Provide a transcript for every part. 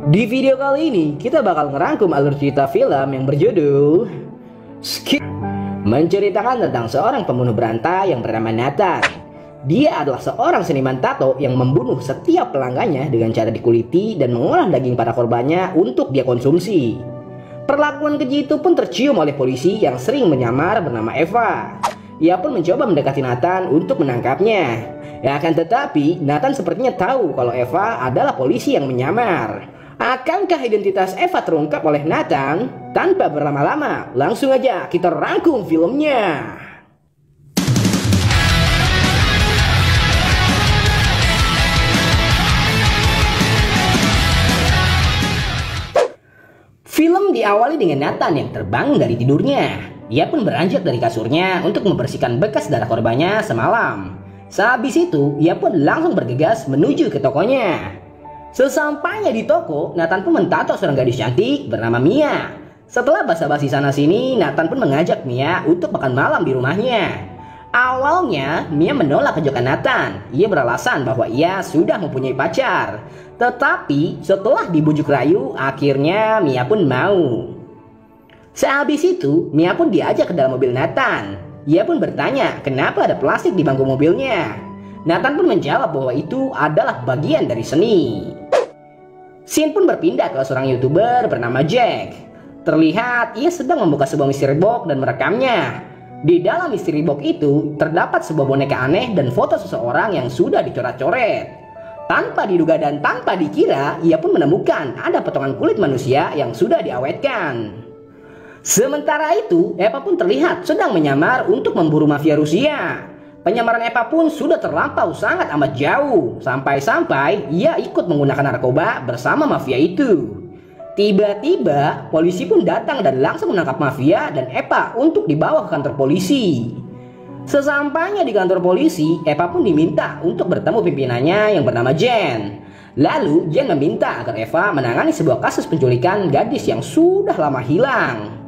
Di video kali ini kita bakal ngerangkum alur cerita film yang berjudul Skip, menceritakan tentang seorang pembunuh berantai yang bernama Nathan. Dia adalah seorang seniman tato yang membunuh setiap pelanggannya dengan cara dikuliti dan mengolah daging para korbannya untuk dia konsumsi. Perlakuan keji itu pun tercium oleh polisi yang sering menyamar bernama Eva. Ia pun mencoba mendekati Nathan untuk menangkapnya. Ya, akan tetapi Nathan sepertinya tahu kalau Eva adalah polisi yang menyamar. Akankah identitas Eva terungkap oleh Nathan? Tanpa berlama-lama, langsung aja kita rangkum filmnya. Film diawali dengan Nathan yang terbangun dari tidurnya. Ia pun beranjak dari kasurnya untuk membersihkan bekas darah korbannya semalam. Sehabis itu, ia pun langsung bergegas menuju ke tokonya. Sesampainya di toko, Nathan pun mentato seorang gadis cantik bernama Mia. Setelah basa-basi sana-sini, Nathan pun mengajak Mia untuk makan malam di rumahnya. Awalnya, Mia menolak ajakan Nathan. Ia beralasan bahwa ia sudah mempunyai pacar. Tetapi, setelah dibujuk rayu, akhirnya Mia pun mau. Sehabis itu, Mia pun diajak ke dalam mobil Nathan. Ia pun bertanya kenapa ada plastik di bangku mobilnya. Nathan pun menjawab bahwa itu adalah bagian dari seni. Scene pun berpindah ke seorang YouTuber bernama Jack. Terlihat ia sedang membuka sebuah mystery box dan merekamnya. Di dalam mystery box itu terdapat sebuah boneka aneh dan foto seseorang yang sudah dicoret-coret. Tanpa diduga dan tanpa dikira, ia pun menemukan ada potongan kulit manusia yang sudah diawetkan. Sementara itu, Eva pun terlihat sedang menyamar untuk memburu mafia Rusia. Penyamaran Eva pun sudah terlampau sangat amat jauh, sampai-sampai ia ikut menggunakan narkoba bersama mafia itu. Tiba-tiba, polisi pun datang dan langsung menangkap mafia dan Eva untuk dibawa ke kantor polisi. Sesampainya di kantor polisi, Eva pun diminta untuk bertemu pimpinannya yang bernama Jen. Lalu, Jen meminta agar Eva menangani sebuah kasus penculikan gadis yang sudah lama hilang.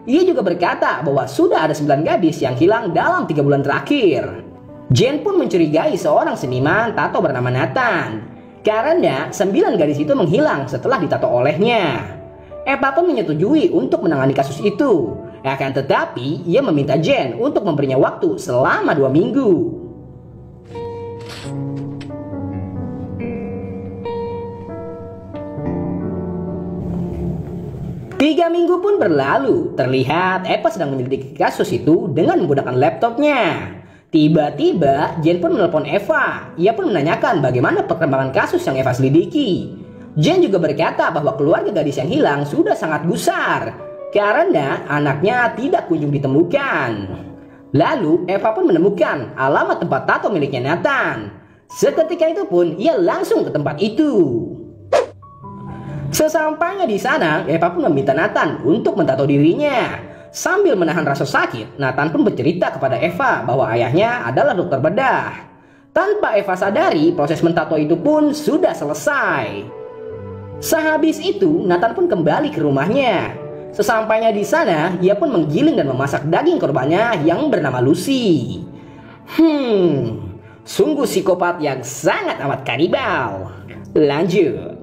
Ia juga berkata bahwa sudah ada 9 gadis yang hilang dalam 3 bulan terakhir. Jen pun mencurigai seorang seniman tato bernama Nathan, karena 9 gadis itu menghilang setelah ditato olehnya. Eva pun menyetujui untuk menangani kasus itu. Akan tetapi, ia meminta Jen untuk memberinya waktu selama 2 minggu. Tiga minggu pun berlalu. Terlihat Eva sedang menyelidiki kasus itu dengan menggunakan laptopnya. Tiba-tiba Jen pun menelpon Eva. Ia pun menanyakan bagaimana perkembangan kasus yang Eva selidiki. Jen juga berkata bahwa keluarga gadis yang hilang sudah sangat gusar karena anaknya tidak kunjung ditemukan. Lalu Eva pun menemukan alamat tempat tato miliknya Nathan. Seketika itu pun ia langsung ke tempat itu. Sesampainya di sana, Eva pun meminta Nathan untuk mentato dirinya. Sambil menahan rasa sakit, Nathan pun bercerita kepada Eva bahwa ayahnya adalah dokter bedah. Tanpa Eva sadari, proses mentato itu pun sudah selesai. Sehabis itu, Nathan pun kembali ke rumahnya. Sesampainya di sana, ia pun menggiling dan memasak daging korbannya yang bernama Lucy. Sungguh psikopat yang sangat amat kanibal. Lanjut.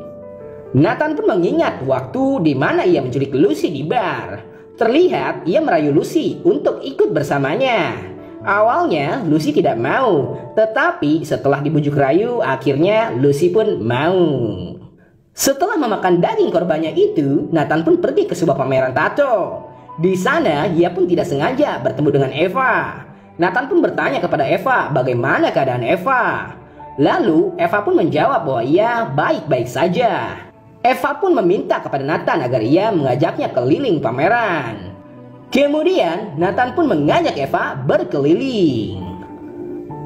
Nathan pun mengingat waktu di mana ia menculik Lucy di bar. Terlihat ia merayu Lucy untuk ikut bersamanya. Awalnya Lucy tidak mau, tetapi setelah dibujuk rayu akhirnya Lucy pun mau. Setelah memakan daging korbannya itu, Nathan pun pergi ke sebuah pameran tato. Di sana ia pun tidak sengaja bertemu dengan Eva. Nathan pun bertanya kepada Eva bagaimana keadaan Eva. Lalu Eva pun menjawab bahwa ia baik-baik saja. Eva pun meminta kepada Nathan agar ia mengajaknya keliling pameran. Kemudian Nathan pun mengajak Eva berkeliling.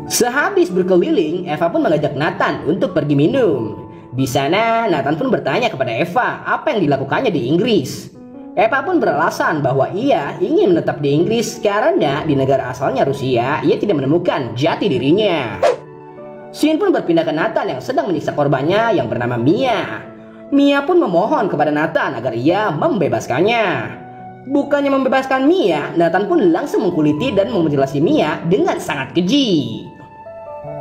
Sehabis berkeliling, Eva pun mengajak Nathan untuk pergi minum. Di sana Nathan pun bertanya kepada Eva apa yang dilakukannya di Inggris. Eva pun beralasan bahwa ia ingin menetap di Inggris karena di negara asalnya Rusia ia tidak menemukan jati dirinya. Scene pun berpindah ke Nathan yang sedang menyiksa korbannya yang bernama Mia. Mia pun memohon kepada Nathan agar ia membebaskannya. Bukannya membebaskan Mia, Nathan pun langsung mengkuliti dan memutilasi Mia dengan sangat keji.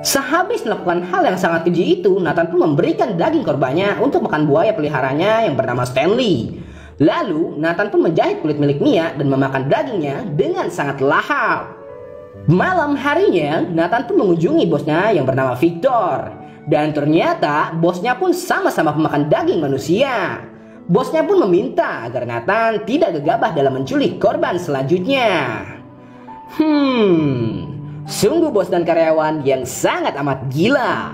Sehabis melakukan hal yang sangat keji itu, Nathan pun memberikan daging korbannya untuk makan buaya peliharanya yang bernama Stanley. Lalu Nathan pun menjahit kulit milik Mia dan memakan dagingnya dengan sangat lahap. Malam harinya, Nathan pun mengunjungi bosnya yang bernama Victor. Dan ternyata bosnya pun sama-sama pemakan daging manusia. Bosnya pun meminta agar Nathan tidak gegabah dalam menculik korban selanjutnya. Sungguh bos dan karyawan yang sangat amat gila.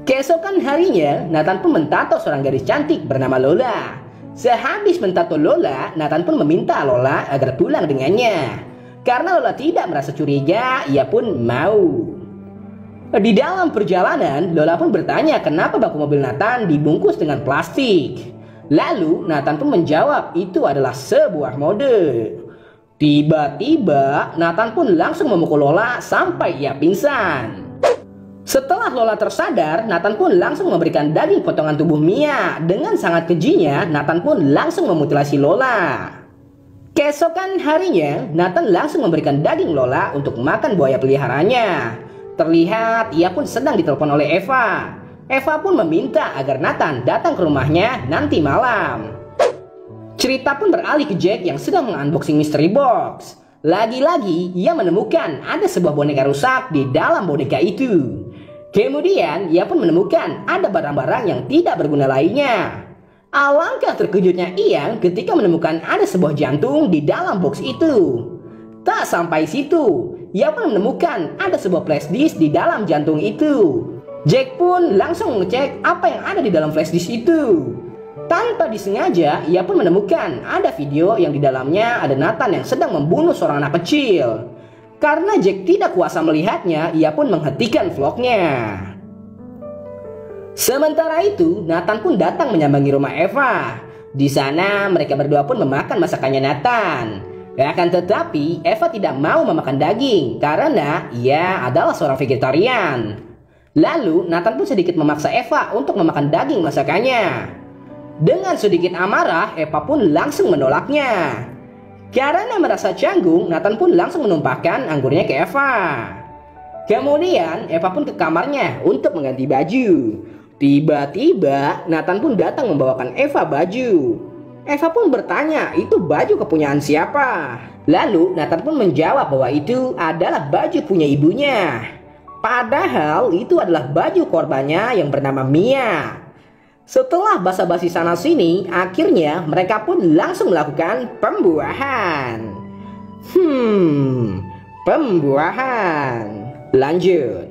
Keesokan harinya, Nathan pun mentato seorang gadis cantik bernama Lola. Sehabis mentato Lola, Nathan pun meminta Lola agar pulang dengannya. Karena Lola tidak merasa curiga, ia pun mau. Di dalam perjalanan, Lola pun bertanya kenapa bangku mobil Nathan dibungkus dengan plastik. Lalu Nathan pun menjawab itu adalah sebuah mode. Tiba-tiba Nathan pun langsung memukul Lola sampai ia pingsan. Setelah Lola tersadar, Nathan pun langsung memberikan daging potongan tubuh Mia. Dengan sangat kejinya, Nathan pun langsung memutilasi Lola. Keesokan harinya, Nathan langsung memberikan daging Lola untuk makan buaya peliharanya. Terlihat ia pun sedang ditelepon oleh Eva. Eva pun meminta agar Nathan datang ke rumahnya nanti malam. Cerita pun beralih ke Jack yang sedang mengunboxing mystery box. Lagi-lagi ia menemukan ada sebuah boneka rusak di dalam boneka itu. Kemudian ia pun menemukan ada barang-barang yang tidak berguna lainnya. Alangkah terkejutnya ia ketika menemukan ada sebuah jantung di dalam box itu. Tak sampai situ, ia pun menemukan ada sebuah flash disk di dalam jantung itu. Jack pun langsung mengecek apa yang ada di dalam flash disk itu. Tanpa disengaja, ia pun menemukan ada video yang di dalamnya ada Nathan yang sedang membunuh seorang anak kecil. Karena Jack tidak kuasa melihatnya, ia pun menghentikan vlognya. Sementara itu, Nathan pun datang menyambangi rumah Eva. Di sana, mereka berdua pun memakan masakannya Nathan. Akan tetapi, Eva tidak mau memakan daging karena ia adalah seorang vegetarian. Lalu, Nathan pun sedikit memaksa Eva untuk memakan daging masakannya. Dengan sedikit amarah, Eva pun langsung menolaknya. Karena merasa canggung, Nathan pun langsung menumpahkan anggurnya ke Eva. Kemudian Eva pun ke kamarnya untuk mengganti baju. Tiba-tiba Nathan pun datang membawakan Eva baju. Eva pun bertanya itu baju kepunyaan siapa. Lalu Nathan pun menjawab bahwa itu adalah baju punya ibunya. Padahal itu adalah baju korbannya yang bernama Mia. Setelah basa-basi sana-sini, akhirnya mereka pun langsung melakukan pembuahan. Pembuahan. Lanjut.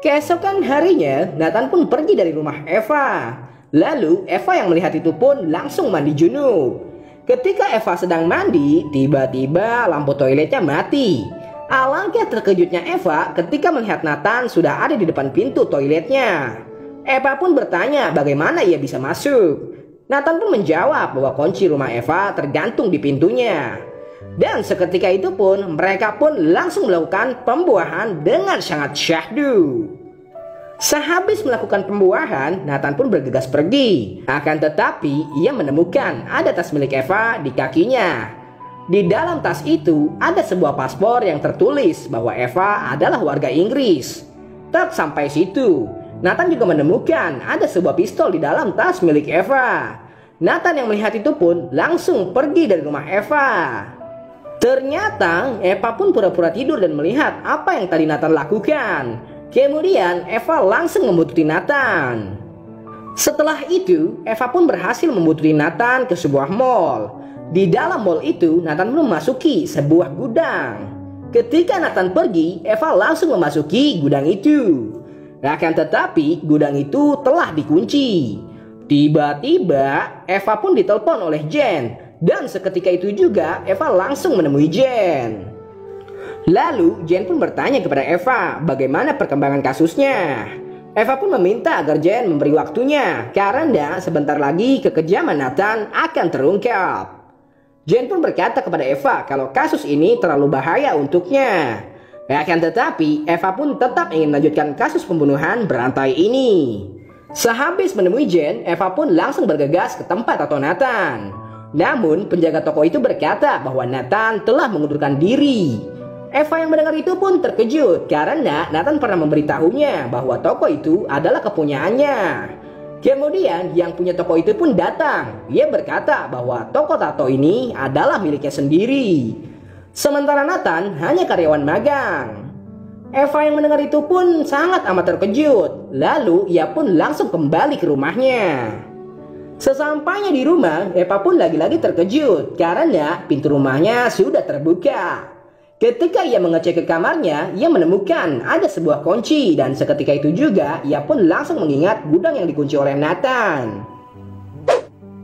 Keesokan harinya, Nathan pun pergi dari rumah Eva. Lalu Eva yang melihat itu pun langsung mandi junub. Ketika Eva sedang mandi, tiba-tiba lampu toiletnya mati. Alangkah terkejutnya Eva ketika melihat Nathan sudah ada di depan pintu toiletnya. Eva pun bertanya bagaimana ia bisa masuk. Nathan pun menjawab bahwa kunci rumah Eva tergantung di pintunya. Dan seketika itu pun mereka pun langsung melakukan pembuahan dengan sangat syahdu. Sehabis melakukan pembuahan, Nathan pun bergegas pergi. Akan tetapi ia menemukan ada tas milik Eva di kakinya. Di dalam tas itu ada sebuah paspor yang tertulis bahwa Eva adalah warga Inggris. Tak sampai situ, Nathan juga menemukan ada sebuah pistol di dalam tas milik Eva. Nathan yang melihat itu pun langsung pergi dari rumah Eva. Ternyata Eva pun pura-pura tidur dan melihat apa yang tadi Nathan lakukan. Kemudian Eva langsung membuntuti Nathan. Setelah itu Eva pun berhasil membuntuti Nathan ke sebuah mall. Di dalam mall itu Nathan pun memasuki sebuah gudang. Ketika Nathan pergi, Eva langsung memasuki gudang itu. Akan tetapi gudang itu telah dikunci. Tiba-tiba Eva pun ditelepon oleh Jen. Dan seketika itu juga Eva langsung menemui Jen. Lalu Jen pun bertanya kepada Eva bagaimana perkembangan kasusnya. Eva pun meminta agar Jen memberi waktunya karena sebentar lagi kekejaman Nathan akan terungkap. Jen pun berkata kepada Eva kalau kasus ini terlalu bahaya untuknya. Akan tetapi Eva pun tetap ingin melanjutkan kasus pembunuhan berantai ini. Sehabis menemui Jen, Eva pun langsung bergegas ke tempat tato Nathan. Namun penjaga toko itu berkata bahwa Nathan telah mengundurkan diri. Eva yang mendengar itu pun terkejut karena Nathan pernah memberitahunya bahwa toko itu adalah kepunyaannya. Kemudian yang punya toko itu pun datang. Ia berkata bahwa toko tato ini adalah miliknya sendiri. Sementara Nathan hanya karyawan magang. Eva yang mendengar itu pun sangat amat terkejut. Lalu ia pun langsung kembali ke rumahnya. Sesampainya di rumah, Eva pun lagi-lagi terkejut karena pintu rumahnya sudah terbuka. Ketika ia mengecek ke kamarnya, ia menemukan ada sebuah kunci dan seketika itu juga ia pun langsung mengingat gudang yang dikunci oleh Nathan.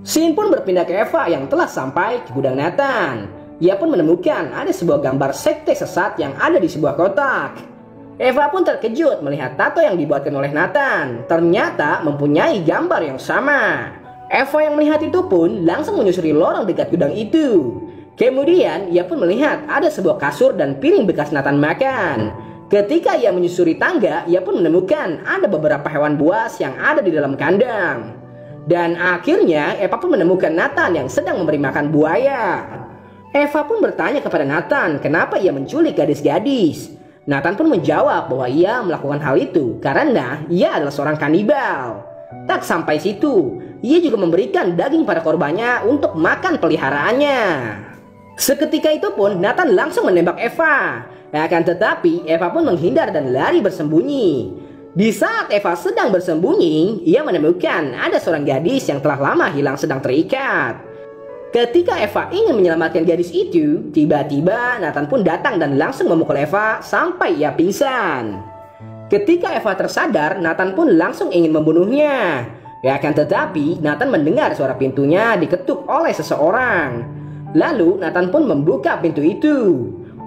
Sin pun berpindah ke Eva yang telah sampai ke gudang Nathan. Ia pun menemukan ada sebuah gambar sekte sesat yang ada di sebuah kotak. Eva pun terkejut melihat tato yang dibuatkan oleh Nathan. Ternyata mempunyai gambar yang sama. Eva yang melihat itu pun langsung menyusuri lorong dekat gudang itu. Kemudian ia pun melihat ada sebuah kasur dan piring bekas Nathan makan. Ketika ia menyusuri tangga, ia pun menemukan ada beberapa hewan buas yang ada di dalam kandang. Dan akhirnya Eva pun menemukan Nathan yang sedang memberi makan buaya. Eva pun bertanya kepada Nathan kenapa ia menculik gadis-gadis. Nathan pun menjawab bahwa ia melakukan hal itu karena ia adalah seorang kanibal. Tak sampai situ, ia juga memberikan daging pada korbannya untuk makan peliharaannya. Seketika itu pun Nathan langsung menembak Eva. Akan tetapi Eva pun menghindar dan lari bersembunyi. Di saat Eva sedang bersembunyi, ia menemukan ada seorang gadis yang telah lama hilang sedang terikat. Ketika Eva ingin menyelamatkan gadis itu, tiba-tiba Nathan pun datang dan langsung memukul Eva sampai ia pingsan. Ketika Eva tersadar, Nathan pun langsung ingin membunuhnya. Akan tetapi Nathan mendengar suara pintunya diketuk oleh seseorang. Lalu Nathan pun membuka pintu itu.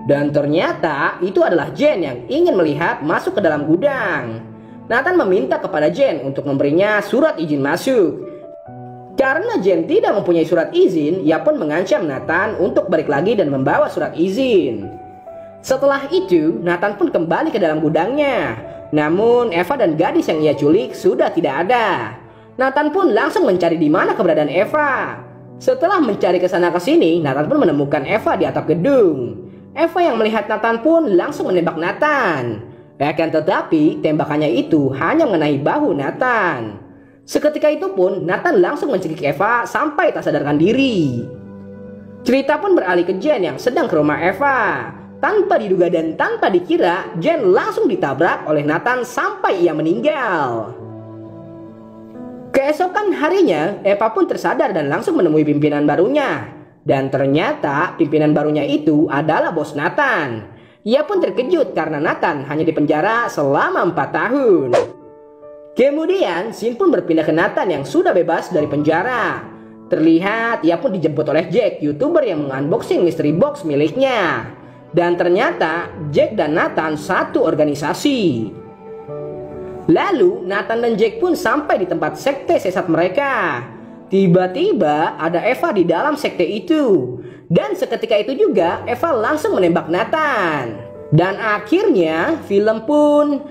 Dan ternyata itu adalah Jen yang ingin melihat masuk ke dalam gudang. Nathan meminta kepada Jen untuk memberinya surat izin masuk. Karena Jen tidak mempunyai surat izin, ia pun mengancam Nathan untuk balik lagi dan membawa surat izin. Setelah itu, Nathan pun kembali ke dalam gudangnya. Namun Eva dan gadis yang ia culik sudah tidak ada. Nathan pun langsung mencari di mana keberadaan Eva. Setelah mencari ke sana ke sini, Nathan pun menemukan Eva di atap gedung. Eva yang melihat Nathan pun langsung menembak Nathan. Akan tetapi tembakannya itu hanya mengenai bahu Nathan. Seketika itu pun Nathan langsung mencekik Eva sampai tak sadarkan diri. Cerita pun beralih ke Jen yang sedang ke rumah Eva. Tanpa diduga dan tanpa dikira, Jen langsung ditabrak oleh Nathan sampai ia meninggal. Keesokan harinya, Eva pun tersadar dan langsung menemui pimpinan barunya. Dan ternyata pimpinan barunya itu adalah bos Nathan. Ia pun terkejut karena Nathan hanya dipenjara selama 4 tahun. Kemudian, Sin pun berpindah ke Nathan yang sudah bebas dari penjara. Terlihat ia pun dijemput oleh Jack, YouTuber yang mengunboxing mystery box miliknya. Dan ternyata Jack dan Nathan satu organisasi. Lalu Nathan dan Jack pun sampai di tempat sekte sesat mereka. Tiba-tiba ada Eva di dalam sekte itu. Dan seketika itu juga Eva langsung menembak Nathan. Dan akhirnya film pun